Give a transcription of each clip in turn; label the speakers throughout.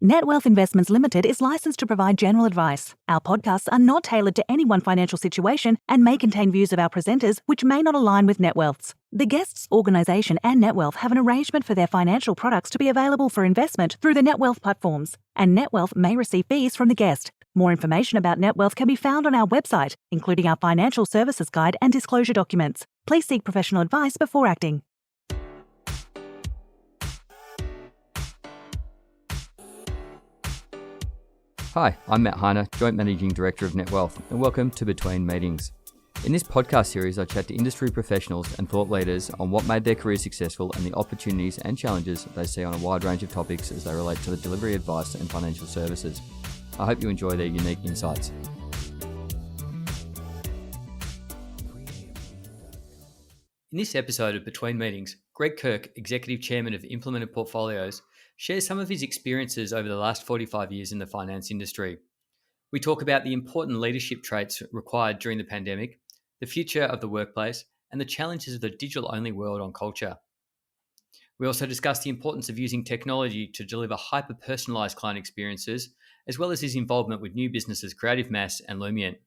Speaker 1: Net Wealth Investments Limited is licensed to provide general advice. Our podcasts are not tailored to any one financial situation and may contain views of our presenters which may not align with Net Wealth's. The guests' organisation and Net Wealth have an arrangement for their financial products to be available for investment through the Net Wealth platforms, and Net Wealth may receive fees from the guest. More information about Net Wealth can be found on our website, including our financial services guide and disclosure documents. Please seek professional advice before acting.
Speaker 2: Hi, I'm Matt Heiner, Joint Managing Director of Net Wealth, and welcome to Between Meetings. In this podcast series, I chat to industry professionals and thought leaders on what made their career successful and the opportunities and challenges they see on a wide range of topics as they relate to the delivery of advice and financial services. I hope you enjoy their unique insights. In this episode of Between Meetings, Greg Kirk, Executive Chairman of Implemented Portfolios, shares some of his experiences over the last 45 years in the finance industry. We talk about the important leadership traits required during the pandemic, the future of the workplace, and the challenges of the digital-only world on culture. We also discuss the importance of using technology to deliver hyper-personalised client experiences, as well as his involvement with new businesses Creative Mass and Lumient.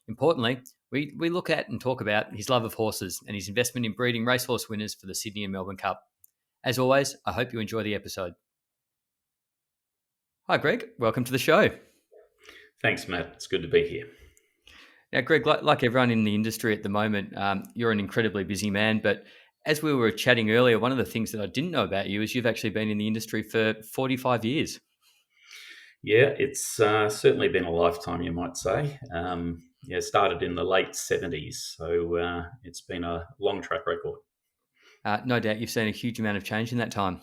Speaker 2: Importantly, we look at and talk about his love of horses and his investment in breeding racehorse winners for the Sydney and Melbourne Cup. As always, I hope you enjoy the episode. Hi, Greg. Welcome to the show.
Speaker 3: Thanks, Matt. It's good to be here.
Speaker 2: Now, Greg, like everyone in the industry at the moment, you're an incredibly busy man. But as we were chatting earlier, one of the things that I didn't know about you is you've actually been in the industry for 45 years.
Speaker 3: Yeah, it's certainly been a lifetime, you might say. Started in the late 70s, so it's been a long track record.
Speaker 2: No doubt you've seen a huge amount of change in that time.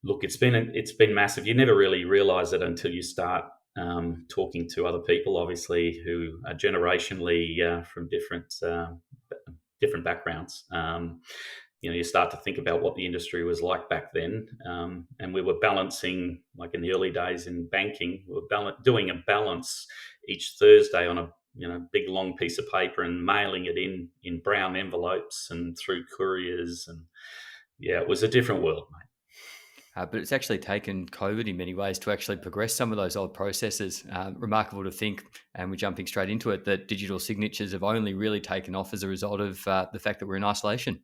Speaker 3: Look, it's been massive. You never really realise it until you start talking to other people, obviously, who are generationally from different backgrounds. You start to think about what the industry was like back then, and we were balancing, like in the early days in banking, we were doing a balance each Thursday on a big long piece of paper and mailing it in brown envelopes and through couriers, and it was a different world, mate.
Speaker 2: But it's actually taken COVID in many ways to actually progress some of those old processes. Remarkable to think, and we're jumping straight into it, that digital signatures have only really taken off as a result of the fact that we're in isolation.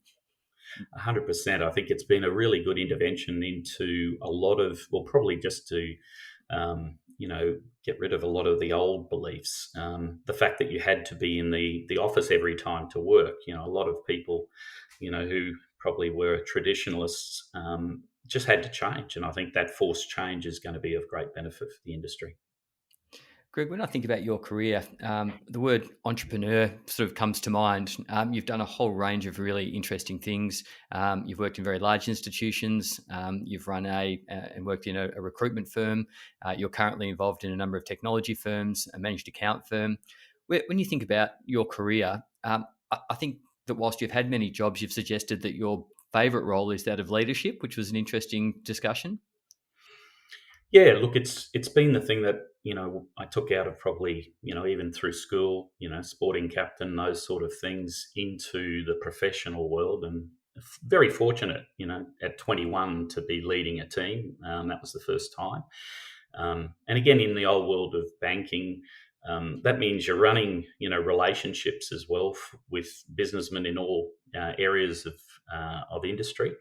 Speaker 3: 100%. I think it's been a really good intervention into a lot of, probably just to, get rid of a lot of the old beliefs. The fact that you had to be in the office every time to work. A lot of people, who probably were traditionalists, just had to change. And I think that forced change is going to be of great benefit for the industry.
Speaker 2: Greg, when I think about your career, the word entrepreneur sort of comes to mind. You've done a whole range of really interesting things. You've worked in very large institutions. You've run and worked in a recruitment firm. You're currently involved in a number of technology firms, a managed account firm. When you think about your career, I think that whilst you've had many jobs, you've suggested that your favourite role is that of leadership, which was an interesting discussion.
Speaker 3: Yeah, look, it's been the thing that, I took out of probably, even through school, sporting captain, those sort of things into the professional world, and very fortunate, at 21 to be leading a team. That was the first time. And again, in the old world of banking, that means you're running, relationships as well with businessmen in all areas of industry.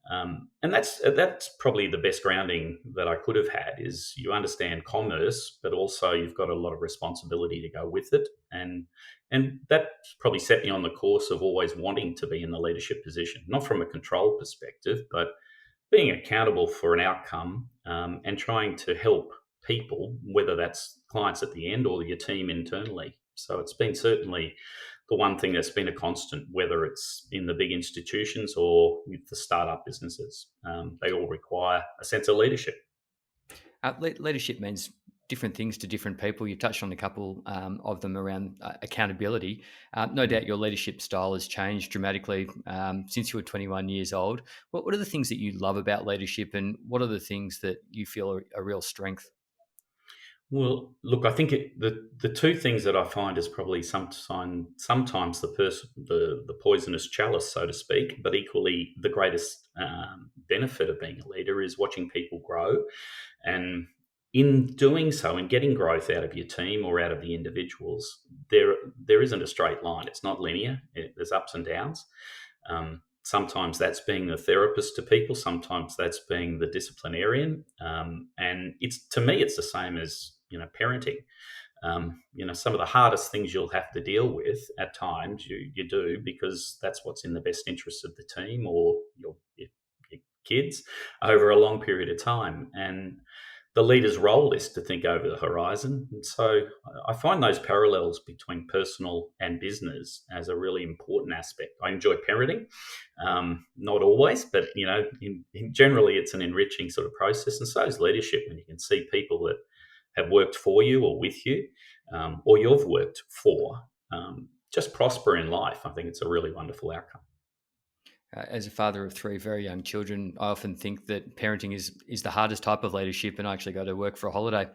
Speaker 3: And that's probably the best grounding that I could have had, is you understand commerce, but also you've got a lot of responsibility to go with it. And that probably set me on the course of always wanting to be in the leadership position, not from a control perspective, but being accountable for an outcome, and trying to help people, whether that's clients at the end or your team internally. So it's been certainly the one thing that's been a constant, whether it's in the big institutions or with the startup businesses. They all require a sense of leadership.
Speaker 2: Leadership means different things to different people. You touched on a couple of them around accountability. No doubt your leadership style has changed dramatically since you were 21 years old. What are the things that you love about leadership, and what are the things that you feel are a real strength?
Speaker 3: Well, look, I think the two things that I find is probably sometimes the poisonous chalice, so to speak, but equally the greatest benefit of being a leader is watching people grow, and in doing so, in getting growth out of your team or out of the individuals, there isn't a straight line. It's not linear. There's ups and downs. Sometimes that's being the therapist to people. Sometimes that's being the disciplinarian. And it's to me, it's the same as parenting. Some of the hardest things you'll have to deal with at times you do because that's what's in the best interest of the team or your kids over a long period of time. And the leader's role is to think over the horizon. And so I find those parallels between personal and business as a really important aspect. I enjoy parenting, not always, but generally it's an enriching sort of process. And so is leadership when you can see people that have worked for you or with you, or you've worked for, just prosper in life. I think it's a really wonderful outcome.
Speaker 2: As a father of three very young children, I often think that parenting is the hardest type of leadership, and I actually go to work for a holiday.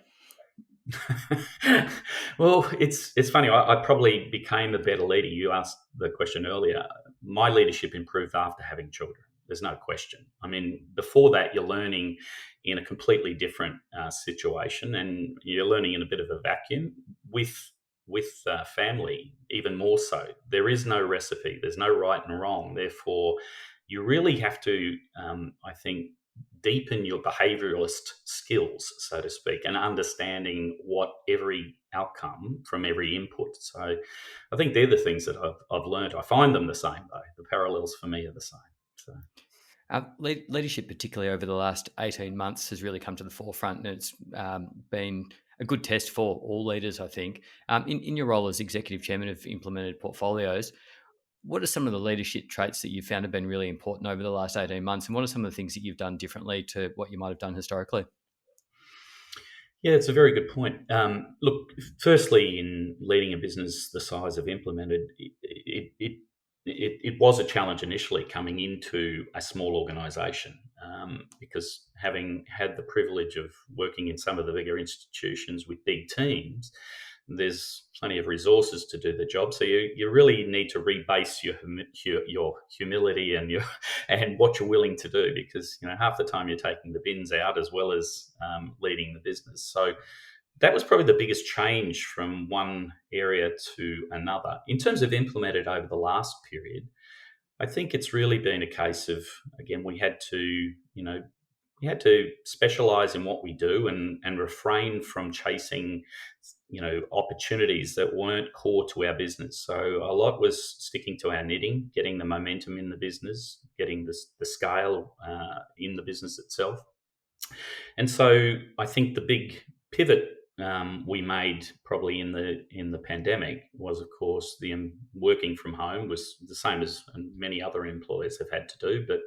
Speaker 3: Well, it's funny. I probably became a better leader. You asked the question earlier. My leadership improved after having children. There's no question. I mean, before that, you're learning in a completely different situation, and you're learning in a bit of a vacuum with family, even more so. There is no recipe. There's no right and wrong. Therefore, you really have to, I think, deepen your behavioralist skills, so to speak, and understanding what every outcome from every input. So I think they're the things that I've learned. I find them the same, though. The parallels for me are the same. So.
Speaker 2: Leadership, particularly over the last 18 months, has really come to the forefront, and it's been a good test for all leaders, I think. In your role as executive chairman of Implemented Portfolios, what are some of the leadership traits that you've found have been really important over the last 18 months, and what are some of the things that you've done differently to what you might have done historically?
Speaker 3: Yeah, it's a very good point. Look, firstly, in leading a business the size of Implemented, it was a challenge initially coming into a small organisation, because having had the privilege of working in some of the bigger institutions with big teams, there's plenty of resources to do the job. So you really need to rebase your humility and what you're willing to do, because half the time you're taking the bins out as well as leading the business. So that was probably the biggest change from one area to another. In terms of Implemented over the last period, I think it's really been a case of, again, we had to specialize in what we do and refrain from chasing opportunities that weren't core to our business. So a lot was sticking to our knitting, getting the momentum in the business, getting the scale in the business itself. And so I think the big pivot we made probably in the pandemic was, of course, the working from home was the same as many other employers have had to do, but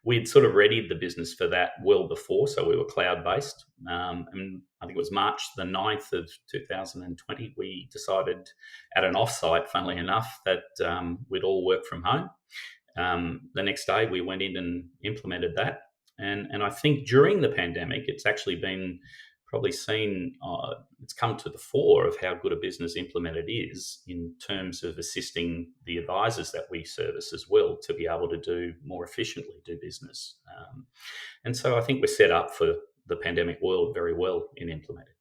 Speaker 3: we'd sort of readied the business for that well before, so we were cloud-based. And I think it was March the 9th of 2020, we decided at an offsite, funnily enough, that we'd all work from home. The next day, we went in and implemented that. And I think during the pandemic, it's actually been probably seen, it's come to the fore of how good a business Implemented is in terms of assisting the advisors that we service as well to be able to do more efficiently do business. And so I think we're set up for the pandemic world very well in Implemented.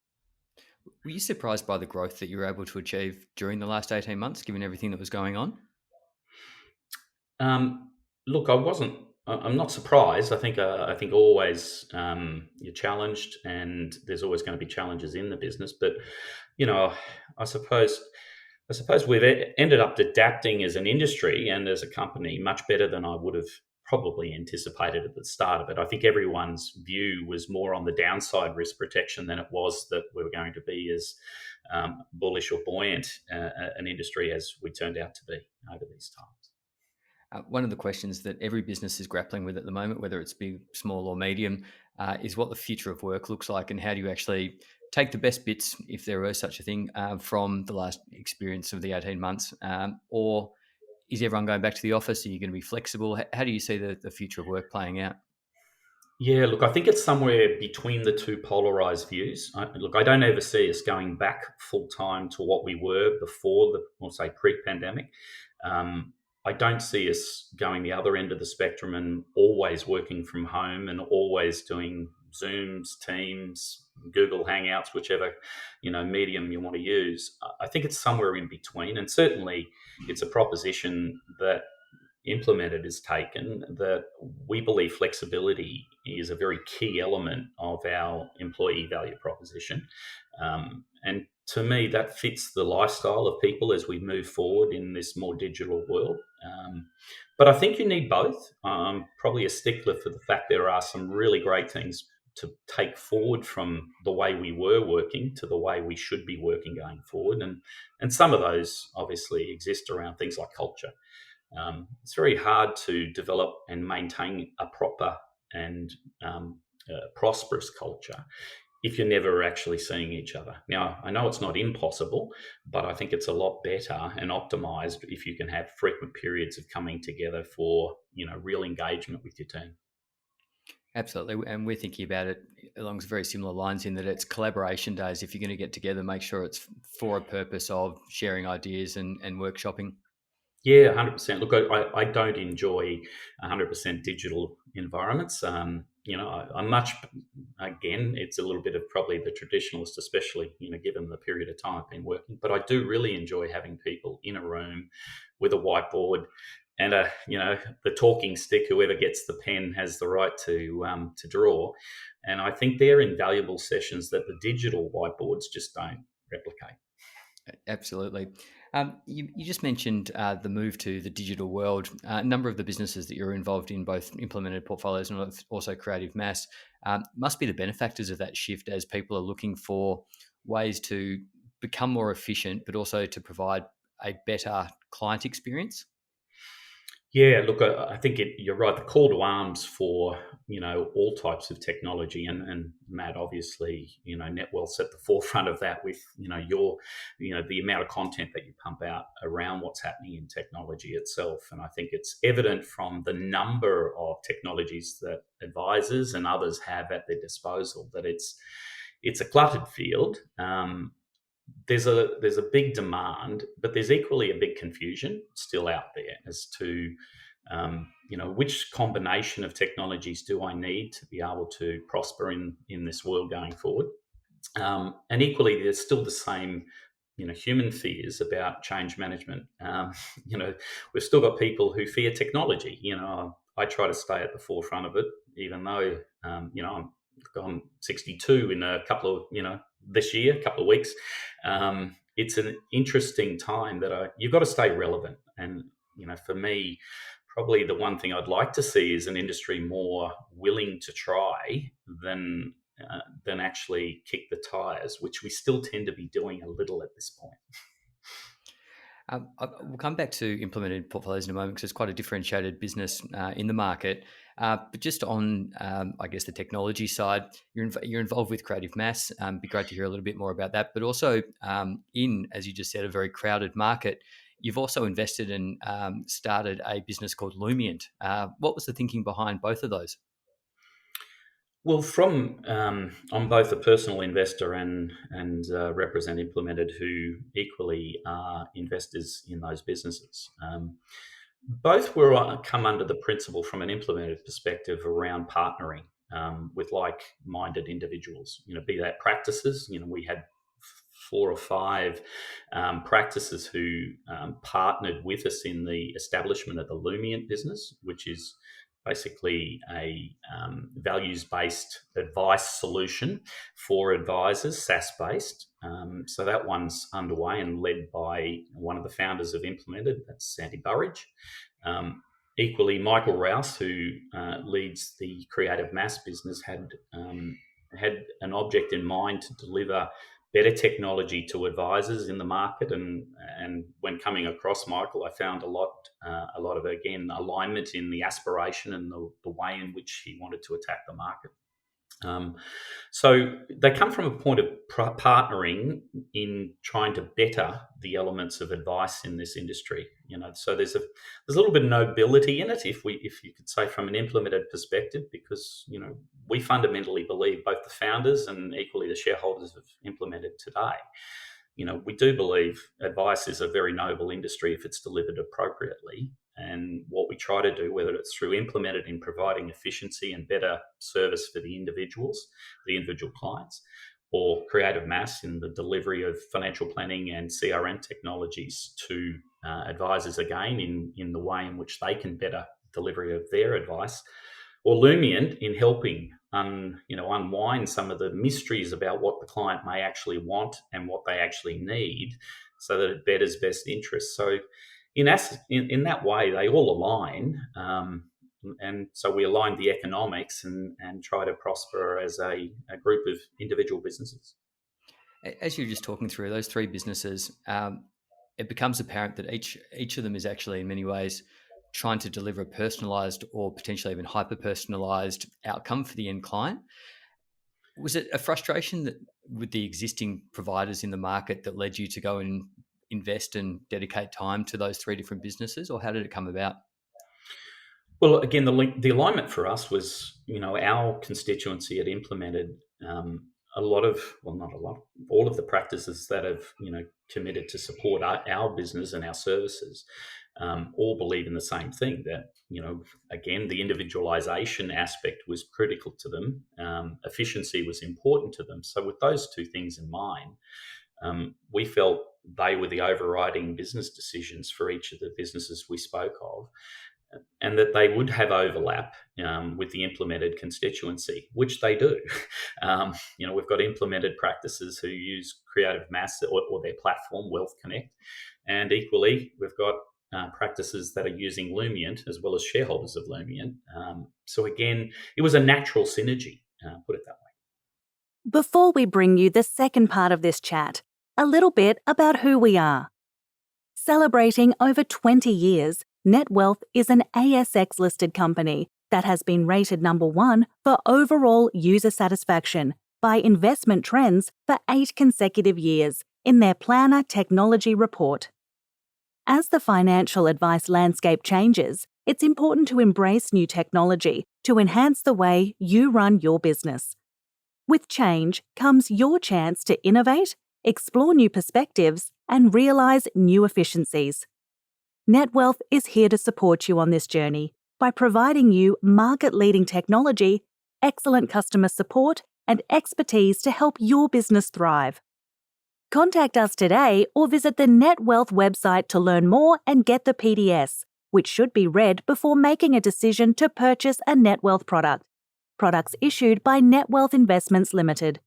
Speaker 2: Were you surprised by the growth that you were able to achieve during the last 18 months, given everything that was going on?
Speaker 3: Look, I'm not surprised. I think always you're challenged, and there's always going to be challenges in the business. But I suppose we've ended up adapting as an industry and as a company much better than I would have probably anticipated at the start of it. I think everyone's view was more on the downside risk protection than it was that we were going to be as bullish or buoyant an industry as we turned out to be over these times.
Speaker 2: One of the questions that every business is grappling with at the moment, whether it's big, small, or medium, is what the future of work looks like, and how do you actually take the best bits, if there was such a thing, from the last experience of the 18 months, or is everyone going back to the office? Are you going to be flexible? How do you see the future of work playing out?
Speaker 3: Yeah, look, I think it's somewhere between the two polarized views. I don't ever see us going back full time to what we were before or say pre-pandemic. Um, I don't see us going the other end of the spectrum and always working from home and always doing Zooms, Teams, Google Hangouts, whichever medium you want to use. I think it's somewhere in between, and certainly it's a proposition that implemented is taken that we believe flexibility is a very key element of our employee value proposition. And to me, that fits the lifestyle of people as we move forward in this more digital world. But I think you need both. Probably a stickler for the fact there are some really great things to take forward from the way we were working to the way we should be working going forward. And some of those obviously exist around things like culture. It's very hard to develop and maintain a proper and prosperous culture if you're never actually seeing each other. Now, I know it's not impossible, but I think it's a lot better and optimized if you can have frequent periods of coming together for real engagement with your team.
Speaker 2: Absolutely. And we're thinking about it along very similar lines in that it's collaboration days. If you're going to get together, make sure it's for a purpose of sharing ideas and workshopping.
Speaker 3: Yeah, 100%. Look, I don't enjoy 100% digital environments. I'm much, again, it's a little bit of probably the traditionalist, especially, given the period of time I've been working. But I do really enjoy having people in a room with a whiteboard and the talking stick. Whoever gets the pen has the right to draw. And I think they're invaluable sessions that the digital whiteboards just don't replicate.
Speaker 2: Absolutely. You just mentioned the move to the digital world. A number of the businesses that you're involved in, both implemented portfolios and also Creative Mass, must be the benefactors of that shift as people are looking for ways to become more efficient, but also to provide a better client experience.
Speaker 3: Yeah, look, I think you're right. The call to arms for all types of technology, and Matt, obviously, Netwealth's at the forefront of that with the amount of content that you pump out around what's happening in technology itself. And I think it's evident from the number of technologies that advisors and others have at their disposal that it's a cluttered field. There's a big demand, but there's equally a big confusion still out there as to which combination of technologies do I need to be able to prosper in this world going forward. And equally, there's still the same human fears about change management. We've still got people who fear technology. I try to stay at the forefront of it, even though I'm 62 in a couple of this year, a couple of weeks. It's an interesting time that you've got to stay relevant. And for me, probably the one thing I'd like to see is an industry more willing to try than actually kick the tires, which we still tend to be doing a little at this point.
Speaker 2: We'll come back to implemented portfolios in a moment because it's quite a differentiated business in the market. But just on, I guess, the technology side, you're involved with Creative Mass. It'd be great to hear a little bit more about that. But also as you just said, a very crowded market, you've also invested and started a business called Lumient. What was the thinking behind both of those?
Speaker 3: Well, I'm both a personal investor and represent Implemented, who equally are investors in those businesses. Both were come under the principle from an Implemented perspective around partnering with like-minded individuals. Be that practices. We had 4 or 5 practices who partnered with us in the establishment of the Lumient business, which is basically a values-based advice solution for advisors, SaaS-based. So that one's underway and led by one of the founders of Implemented, that's Sandy Burridge. Equally, Michael Rouse, who leads the Creative Mass business, had an object in mind to deliver better technology to advisors in the market, and when coming across Michael, I found a lot of, again, alignment in the aspiration and the way in which he wanted to attack the market. Um, so they come from a point of partnering in trying to better the elements of advice in this industry. So there's a little bit of nobility in it, if you could say, from an implemented perspective, because we fundamentally believe, both the founders and equally the shareholders of implemented today, we do believe advice is a very noble industry if it's delivered appropriately. And what we try to do, whether it's through implemented in providing efficiency and better service for the individual clients, or Creative Mass in the delivery of financial planning and CRM technologies to advisors, again, in the way in which they can better delivery of their advice, or Lumient in helping unwind some of the mysteries about what the client may actually want and what they actually need, so that it betters best interests. So in that way, they all align. And so we align the economics and try to prosper as a group of individual businesses.
Speaker 2: As you're just talking through those three businesses, it becomes apparent that each of them is actually, in many ways, trying to deliver a personalized or potentially even hyper-personalized outcome for the end client. Was it a frustration that with the existing providers in the market that led you to go and invest and dedicate time to those three different businesses, or how did it come about?
Speaker 3: Well, again, the alignment for us was, our constituency had implemented all of the practices that have, committed to support our business and our services, all believe in the same thing, that, again, the individualization aspect was critical to them. Efficiency was important to them. So with those two things in mind, we felt they were the overriding business decisions for each of the businesses we spoke of, and that they would have overlap with the implemented constituency, which they do. We've got implemented practices who use Creative Mass or their platform, Wealth Connect, and equally we've got practices that are using Lumient, as well as shareholders of Lumient. So again, it was a natural synergy, put it that way.
Speaker 1: Before we bring you the second part of this chat, a little bit about who we are. Celebrating over 20 years, NetWealth is an ASX-listed company that has been rated number 1 for overall user satisfaction by Investment Trends for 8 consecutive years in their Planner Technology Report. As the financial advice landscape changes, it's important to embrace new technology to enhance the way you run your business. With change comes your chance to innovate, explore new perspectives, and realize new efficiencies. NetWealth is here to support you on this journey by providing you market-leading technology, excellent customer support, and expertise to help your business thrive. Contact us today or visit the NetWealth website to learn more and get the PDS, which should be read before making a decision to purchase a NetWealth product. Products issued by NetWealth Investments Limited.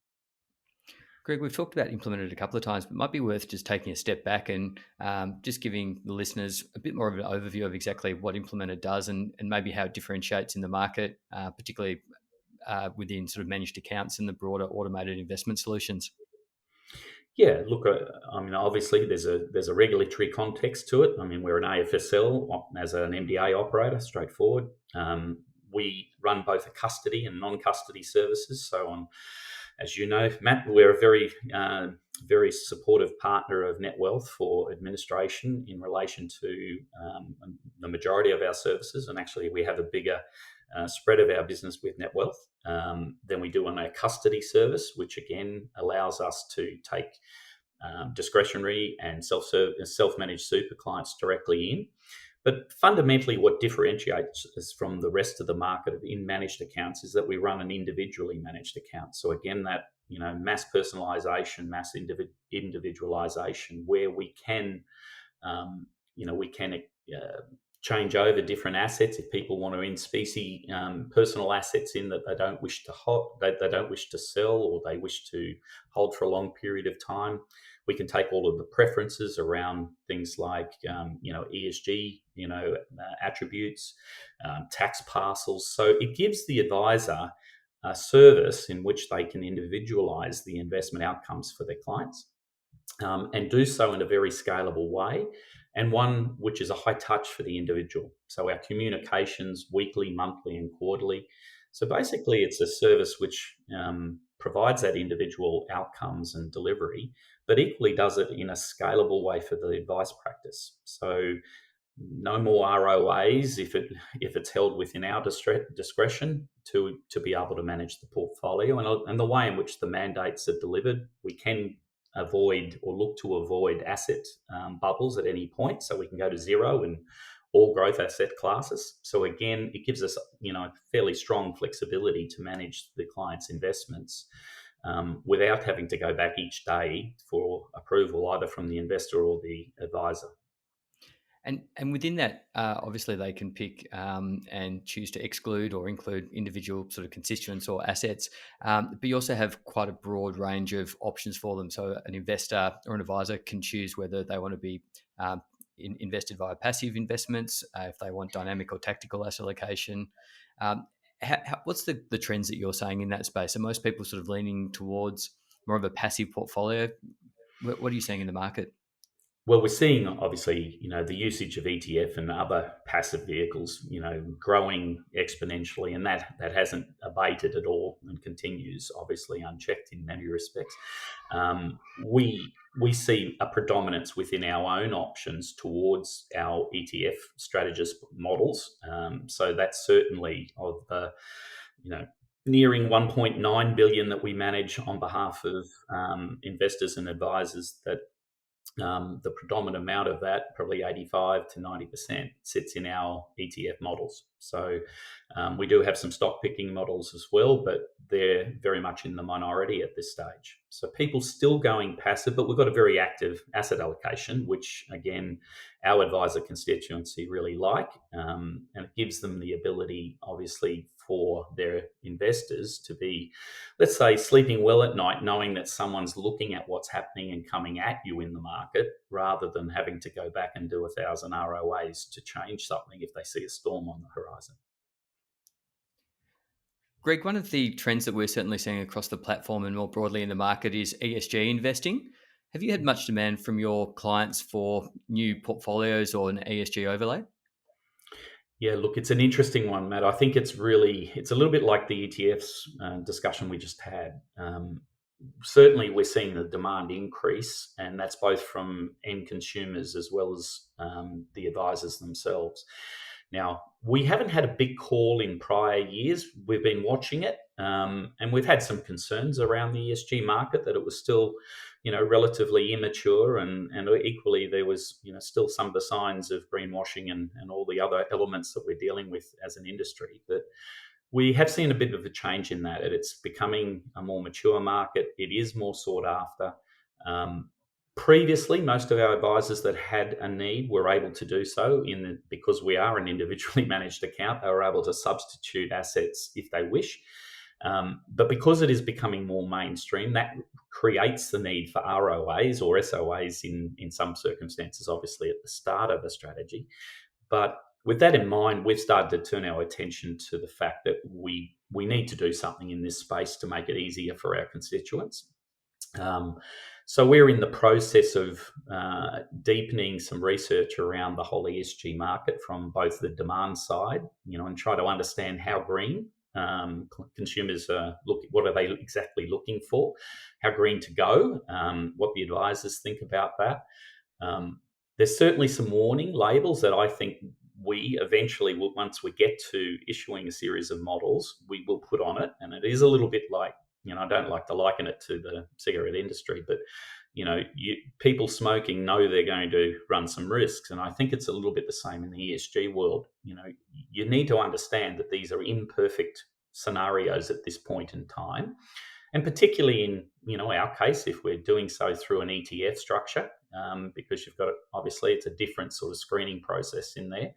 Speaker 2: Greg, we've talked about implemented a couple of times, but it might be worth just taking a step back and just giving the listeners a bit more of an overview of exactly what implemented does and maybe how it differentiates in the market, particularly within sort of managed accounts and the broader automated investment solutions.
Speaker 3: Yeah, look, obviously there's a regulatory context to it. We're an AFSL as an MDA operator, straightforward. We run both a custody and non-custody services. So as you know, Matt, we're a very, very supportive partner of NetWealth for administration in relation to the majority of our services. And actually, we have a bigger spread of our business with NetWealth than we do on our custody service, which again allows us to take discretionary and self-managed super clients directly in. But fundamentally, what differentiates us from the rest of the market in managed accounts is that we run an individually managed account. So again, that mass personalization, mass individualization, where we can change over different assets if people want to in specie personal assets in that they don't wish to they don't wish to sell, or they wish to hold for a long period of time. We can take all of the preferences around things like, ESG, attributes, tax parcels. So it gives the advisor a service in which they can individualize the investment outcomes for their clients and do so in a very scalable way, and one which is a high touch for the individual. So our communications, weekly, monthly, and quarterly, So basically, it's a service which provides that individual outcomes and delivery, but equally does it in a scalable way for the advice practice. So no more ROAs if it's held within our discretion to be able to manage the portfolio, and the way in which the mandates are delivered, we can avoid or look to avoid asset bubbles at any point, so we can go to zero in all growth asset classes. So again, it gives us fairly strong flexibility to manage the client's investments without having to go back each day for approval either from the investor or the advisor.
Speaker 2: And within that, obviously they can pick and choose to exclude or include individual sort of constituents or assets, but you also have quite a broad range of options for them. So an investor or an advisor can choose whether they want to be invested via passive investments, if they want dynamic or tactical asset allocation. What's the trends that you're saying in that space? Are most people sort of leaning towards more of a passive portfolio? What are you seeing in the market?
Speaker 3: Well, we're seeing obviously, the usage of ETF and other passive vehicles, growing exponentially, and that hasn't abated at all and continues obviously unchecked in many respects. We see a predominance within our own options towards our ETF strategist models. So that's certainly of the, nearing 1.9 billion that we manage on behalf of investors and advisors, that the predominant amount of that, probably 85 to 90%, sits in our ETF models. So we do have some stock picking models as well, but they're very much in the minority at this stage. So people still going passive, but we've got a very active asset allocation, which again, our advisor constituency really like, and it gives them the ability, obviously, for their investors to be, let's say, sleeping well at night, knowing that someone's looking at what's happening and coming at you in the market, rather than having to go back and do 1,000 ROAs to change something if they see a storm on the horizon.
Speaker 2: Greg, one of the trends that we're certainly seeing across the platform and more broadly in the market is ESG investing. Have you had much demand from your clients for new portfolios or an ESG overlay?
Speaker 3: Yeah, look, it's an interesting one, Matt. I think it's a little bit like the ETFs discussion we just had. Certainly, we're seeing the demand increase, and that's both from end consumers as well as the advisors themselves. Now, we haven't had a big call in prior years. We've been watching it, and we've had some concerns around the ESG market, that it was still, relatively immature, and equally there was, still some of the signs of greenwashing and all the other elements that we're dealing with as an industry. But we have seen a bit of a change in that. It's becoming a more mature market. It is more sought after. Previously, most of our advisors that had a need were able to do so because we are an individually managed account. They were able to substitute assets if they wish. But because it is becoming more mainstream, that creates the need for ROAs or SOAs in some circumstances, obviously at the start of a strategy. But with that in mind, we've started to turn our attention to the fact that we need to do something in this space to make it easier for our constituents. So we're in the process of deepening some research around the whole ESG market from both the demand side, and try to understand how green consumers what are they exactly looking for, how green to go, what the advisors think about that. There's certainly some warning labels that I think we eventually will, once we get to issuing a series of models, we will put on it. And it is a little bit like, I don't like to liken it to the cigarette industry, but people smoking know they're going to run some risks. And I think it's a little bit the same in the ESG world. You need to understand that these are imperfect scenarios at this point in time. And particularly in, our case, if we're doing so through an ETF structure, because you've got, obviously, it's a different sort of screening process in there.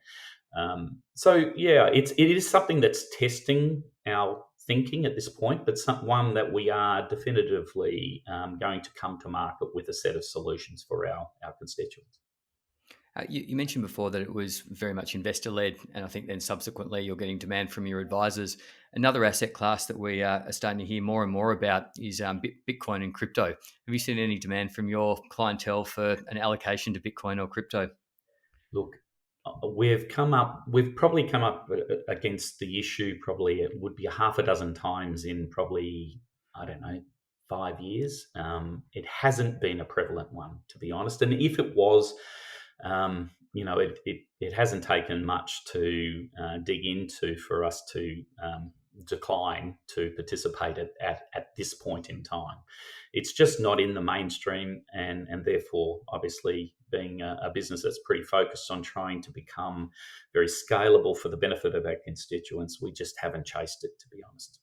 Speaker 3: It is something that's testing our thinking at this point, but one that we are definitively going to come to market with a set of solutions for our constituents.
Speaker 2: You mentioned before that it was very much investor-led, and I think then subsequently you're getting demand from your advisors. Another asset class that we are starting to hear more and more about is Bitcoin and crypto. Have you seen any demand from your clientele for an allocation to Bitcoin or crypto?
Speaker 3: Look, we've probably come up against the issue, probably it would be a half a dozen times in probably, I don't know, 5 years. It hasn't been a prevalent one, to be honest. And if it was, it hasn't taken much to dig into for us to decline to participate at this point in time. It's just not in the mainstream, and therefore, obviously, being a business that's pretty focused on trying to become very scalable for the benefit of our constituents, we just haven't chased it, to be honest.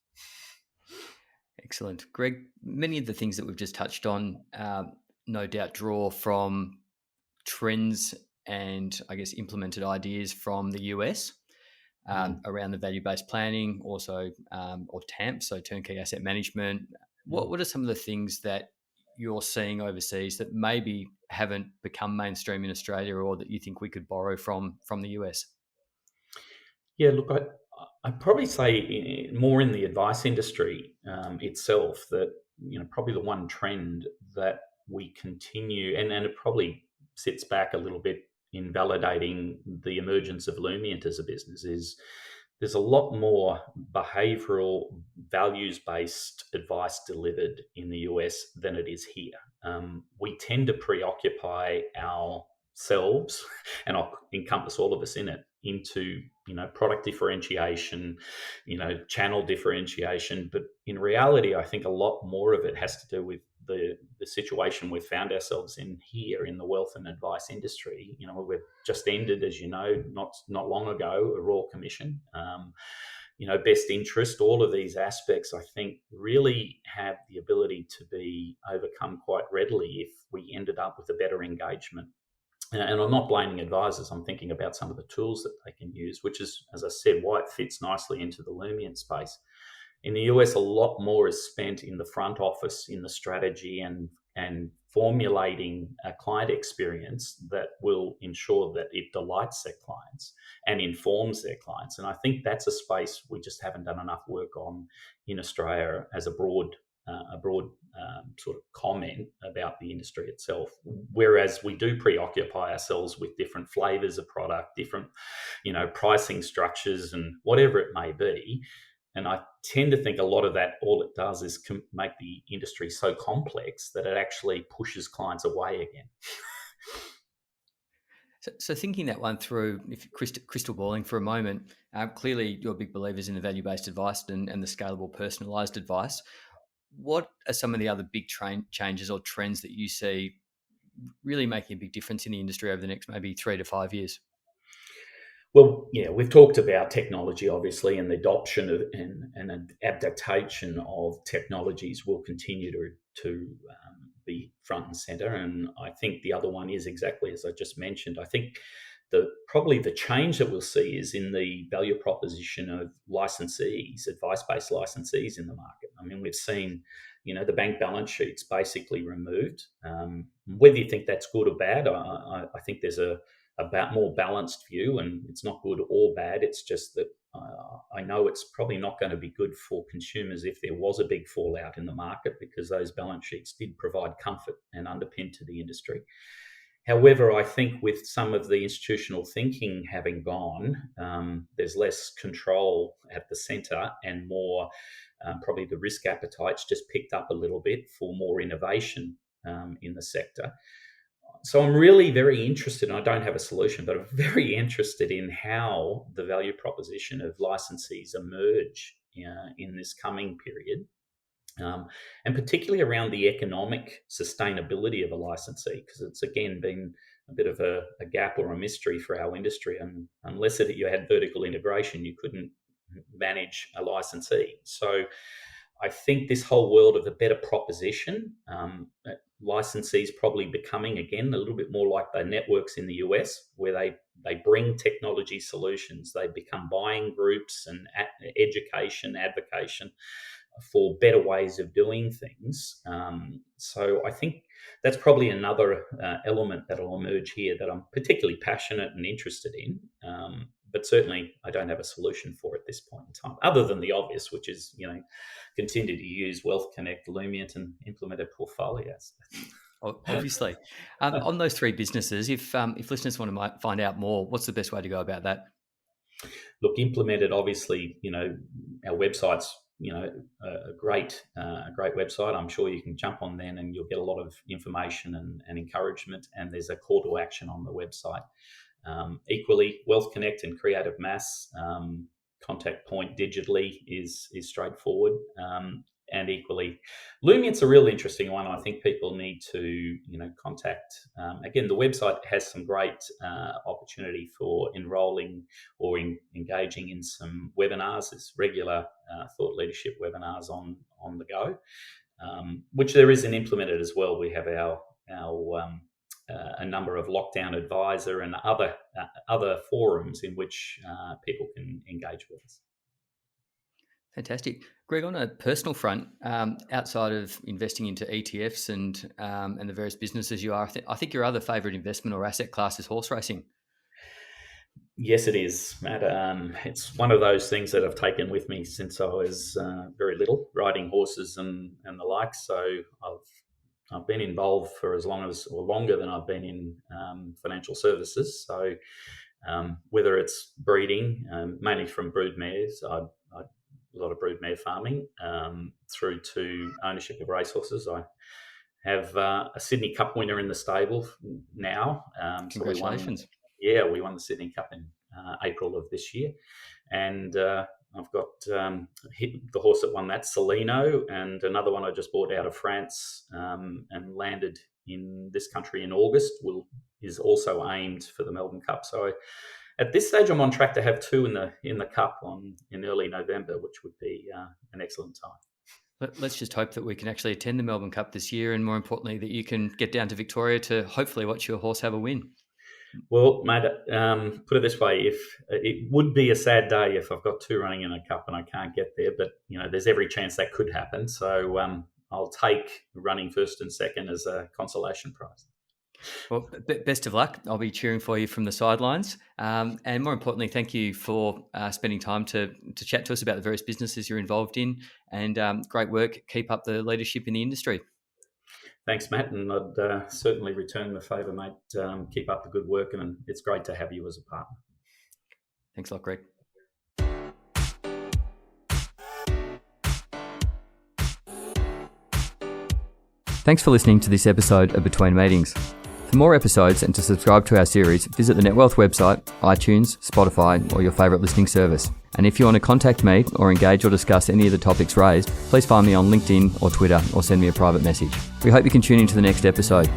Speaker 2: Excellent. Greg, many of the things that we've just touched on, no doubt, draw from trends and, I guess, implemented ideas from the US around the value-based planning, also, or TAMP, so turnkey asset management. What are some of the things that you're seeing overseas that maybe haven't become mainstream in Australia, or that you think we could borrow from the US?
Speaker 3: Yeah, look, I'd probably say more in the advice industry itself that, probably the one trend that we continue, and it probably sits back a little bit in validating the emergence of Lumient as a business, is there's a lot more behavioral, values-based advice delivered in the US than it is here. We tend to preoccupy ourselves, and I'll encompass all of us in it, into product differentiation, channel differentiation. But in reality, I think a lot more of it has to do with the situation we've found ourselves in here in the wealth and advice industry. We've just ended, as you know, not long ago, a Royal Commission. Best interest, all of these aspects, I think, really have the ability to be overcome quite readily if we ended up with a better engagement. And I'm not blaming advisors. I'm thinking about some of the tools that they can use, which is, as I said, why it fits nicely into the Lumient space. In the US, a lot more is spent in the front office, in the strategy and formulating a client experience that will ensure that it delights their clients and informs their clients. And I think that's a space we just haven't done enough work on in Australia as a broad sort of comment about the industry itself. Whereas we do preoccupy ourselves with different flavors of product, different, pricing structures and whatever it may be. And I tend to think a lot of that, all it does is make the industry so complex that it actually pushes clients away again.
Speaker 2: So thinking that one through, if crystal balling for a moment, clearly you're big believers in the value-based advice and the scalable personalised advice. What are some of the other big changes or trends that you see really making a big difference in the industry over the next maybe 3 to 5 years?
Speaker 3: Well, yeah, we've talked about technology, obviously, and the adoption of and adaptation of technologies will continue to be front and center. And I think the other one is exactly as I just mentioned. I think probably the change that we'll see is in the value proposition of licensees, advice-based licensees in the market. I mean, we've seen, the bank balance sheets basically removed. Whether you think that's good or bad, I think there's a more balanced view, and it's not good or bad. It's just that I know it's probably not going to be good for consumers if there was a big fallout in the market, because those balance sheets did provide comfort and underpin to the industry. However, I think with some of the institutional thinking having gone, there's less control at the centre and more probably the risk appetite's just picked up a little bit for more innovation in the sector. So I'm really very interested, and I don't have a solution, but I'm very interested in how the value proposition of licensees emerge in this coming period, and particularly around the economic sustainability of a licensee, because it's again been a bit of a gap or a mystery for our industry, and unless you had vertical integration, you couldn't manage a licensee. So I think this whole world of a better proposition, licensees probably becoming again a little bit more like the networks in the US, where they bring technology solutions, they become buying groups and education, advocation for better ways of doing things. So I think that's probably another element that will emerge here that I'm particularly passionate and interested in. But certainly I don't have a solution for at this point in time, other than the obvious, which is, continue to use Wealth Connect, Lumient, and implemented portfolios.
Speaker 2: Obviously. On those three businesses, if listeners want to find out more, what's the best way to go about that?
Speaker 3: Look, implemented, obviously, our website's, a great website. I'm sure you can jump on then and you'll get a lot of information and encouragement. And there's a call to action on the website. Equally, Wealth Connect and Creative Mass, contact point digitally is straightforward. And equally, Lumient's a real interesting one. I think people need to, contact. Again, the website has some great opportunity for enrolling or engaging in some webinars. There's regular thought leadership webinars on the go, which there is an implemented as well. We have our a number of lockdown advisor and other forums in which people can engage with us.
Speaker 2: Fantastic. Greg, on a personal front, outside of investing into ETFs and the various businesses you are, I think your other favourite investment or asset class is horse racing.
Speaker 3: Yes, it is, Matt. It's one of those things that I've taken with me since I was very little, riding horses and the like. So I've been involved for as long as, or longer than I've been in financial services. So whether it's breeding, mainly from brood mares, a lot of broodmare farming, through to ownership of racehorses. I have a Sydney Cup winner in the stable now.
Speaker 2: Congratulations.
Speaker 3: So we won the Sydney Cup in April of this year. And I've got the horse that won that, Celino, and another one I just bought out of France and landed in this country in August, is also aimed for the Melbourne Cup. So at this stage, I'm on track to have two in the Cup in early November, which would be an excellent time.
Speaker 2: Let's just hope that we can actually attend the Melbourne Cup this year, and more importantly, that you can get down to Victoria to hopefully watch your horse have a win.
Speaker 3: Well, mate, put it this way: if it would be a sad day if I've got two running in a Cup and I can't get there, but there's every chance that could happen. So I'll take running first and second as a consolation prize.
Speaker 2: Well, best of luck. I'll be cheering for you from the sidelines. And more importantly, thank you for spending time to chat to us about the various businesses you're involved in, and great work. Keep up the leadership in the industry.
Speaker 3: Thanks, Matt. And I'd certainly return the favour, mate. Keep up the good work, and it's great to have you as a partner.
Speaker 2: Thanks a lot, Greg. Thanks for listening to this episode of Between Meetings. For more episodes and to subscribe to our series, visit the NetWealth website, iTunes, Spotify, or your favourite listening service. And if you want to contact me or engage or discuss any of the topics raised, please find me on LinkedIn or Twitter, or send me a private message. We hope you can tune into the next episode.